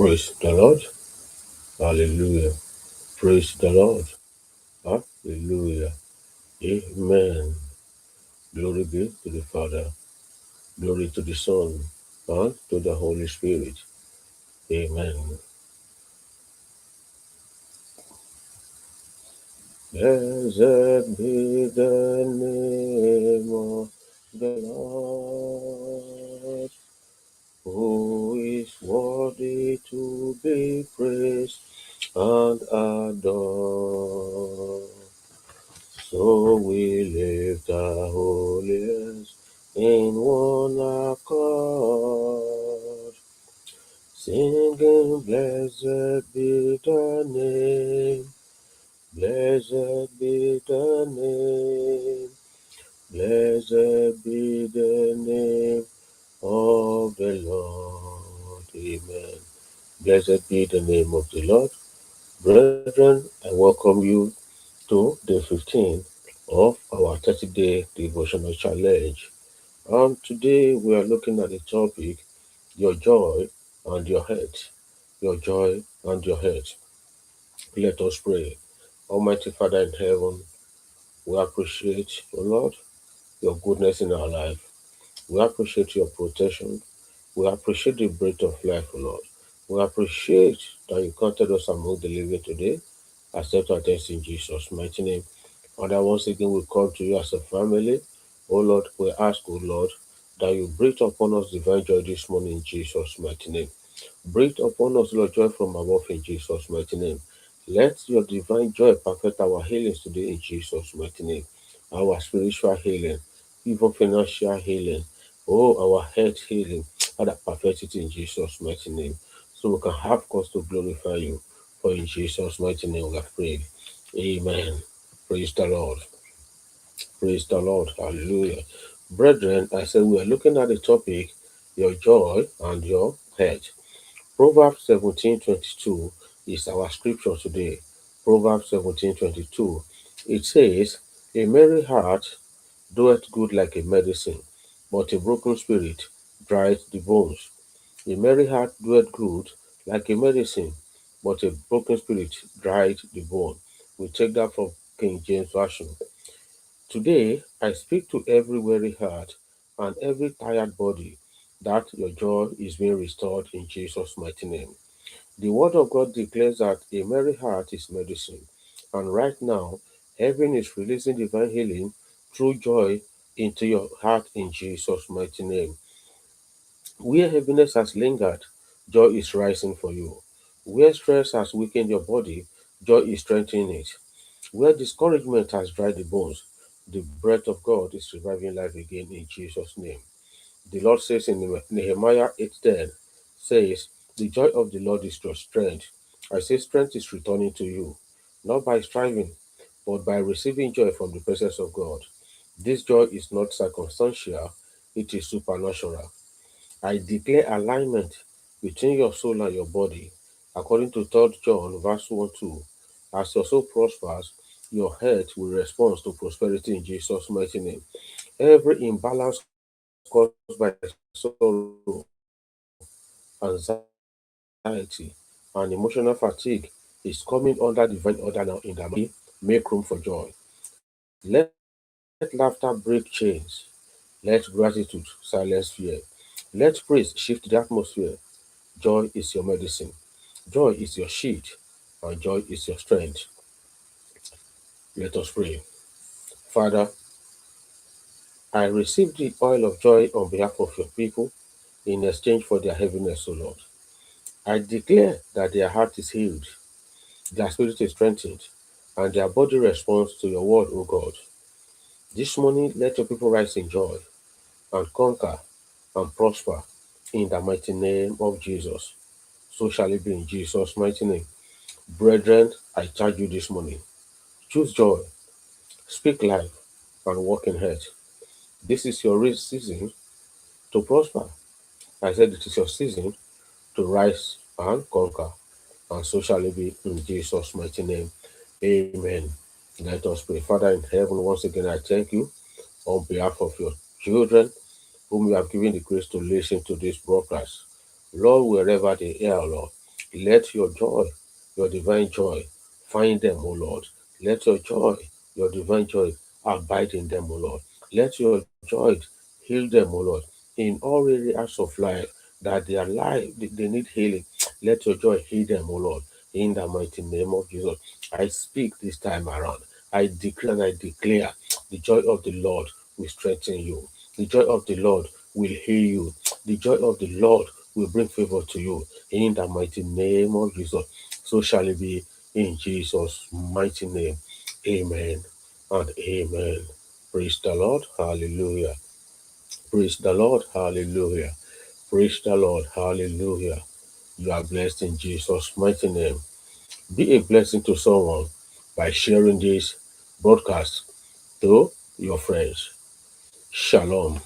Praise the Lord. Hallelujah. Praise the Lord. Hallelujah. Amen. Glory be to the Father. Glory to the Son. And to the Holy Spirit. Amen. Blessed be the name of the Lord, who is worthy to be praised and adored. So we lift our holy hands in one accord, singing, Blessed be the name, blessed be the name, blessed be the name of the Lord. Amen. Blessed be the name of the Lord. Brethren, I welcome you to day 15 of our 30-day devotional challenge. And today we are looking at the topic, your joy and your health. Your joy and your health. Let us pray. Almighty Father in heaven, we appreciate, O Lord, your goodness in our life. We appreciate your protection. We appreciate the breath of life, O Lord. We appreciate that you counted us among the living today. Accept our thanks in Jesus' mighty name. Father, once again, we come to you as a family. Oh Lord, we ask, oh Lord, that you breathe upon us divine joy this morning in Jesus' mighty name. Breathe upon us, Lord, joy from above in Jesus' mighty name. Let your divine joy perfect our healings today in Jesus' mighty name. Our spiritual healing, even financial healing, our health healing, Father, perfect it in Jesus' mighty name. So we can have cause to glorify you. For in Jesus' mighty name we have prayed. Amen. Praise the Lord. Praise the Lord. Hallelujah. Brethren, I said we are looking at the topic, your joy and your health. Proverbs 17:22 is our scripture today. Proverbs 17:22. It says, A merry heart doeth good like a medicine, but a broken spirit drieth the bones. A merry heart doeth good like a medicine, but a broken spirit drieth the bone. We take that from King James Version. Today, I speak to every weary heart and every tired body that your joy is being restored in Jesus' mighty name. The Word of God declares that a merry heart is medicine, and right now, heaven is releasing divine healing through joy into your heart in Jesus' mighty name. Where heaviness has lingered, joy is rising for you. Where stress has weakened your body, joy is strengthening it. Where discouragement has dried the bones, the breath of God is reviving life again in Jesus' name. The Lord says in Nehemiah 8:10, says, The joy of the Lord is your strength. I say strength is returning to you, not by striving, but by receiving joy from the presence of God. This joy is not circumstantial, it is supernatural. I declare alignment between your soul and your body, according to 3 John verse 1 2. As your soul prospers, your health will respond to prosperity in Jesus' mighty name. Every imbalance caused by sorrow, anxiety, and emotional fatigue is coming under divine order now in the mighty name of Jesus. Make room for joy. Let laughter break chains. Let gratitude silence fear. Let praise shift the atmosphere. Joy is your medicine. Joy is your shield. And joy is your strength. Let us pray. Father, I receive the oil of joy on behalf of your people in exchange for their heaviness, O Lord. I declare that their heart is healed, their spirit is strengthened, and their body responds to your word, O God. This morning, let your people rise in joy and conquer and prosper in the mighty name of Jesus. So shall it be in Jesus' mighty name. Brethren, I charge you this morning. Choose joy, speak life, and walk in health. This is your season to prosper. I said it is your season to rise and conquer. And so shall it be in Jesus' mighty name. Amen. Let us pray. Father in heaven, once again, I thank you on behalf of your children whom you have given the grace to listen to this broadcast. Lord, wherever they are, Lord, Let your joy, your divine joy, find them, O Lord. Let your joy, your divine joy, abide in them, O Lord. Let your joy heal them, O Lord, in all areas of life that their life they need healing. Let your joy heal them, O Lord, in the mighty name of Jesus. I speak this time around. I decree and I declare the joy of the Lord will strengthen you. The joy of the Lord will heal you. The joy of the Lord will bring favor to you in the mighty name of Jesus. So shall it be in Jesus' mighty name. Amen and amen. Praise the Lord. Hallelujah. Praise the Lord. Hallelujah. Praise the Lord. Hallelujah. You are blessed in Jesus' mighty name. Be a blessing to someone by sharing this broadcast to your friends. Shalom.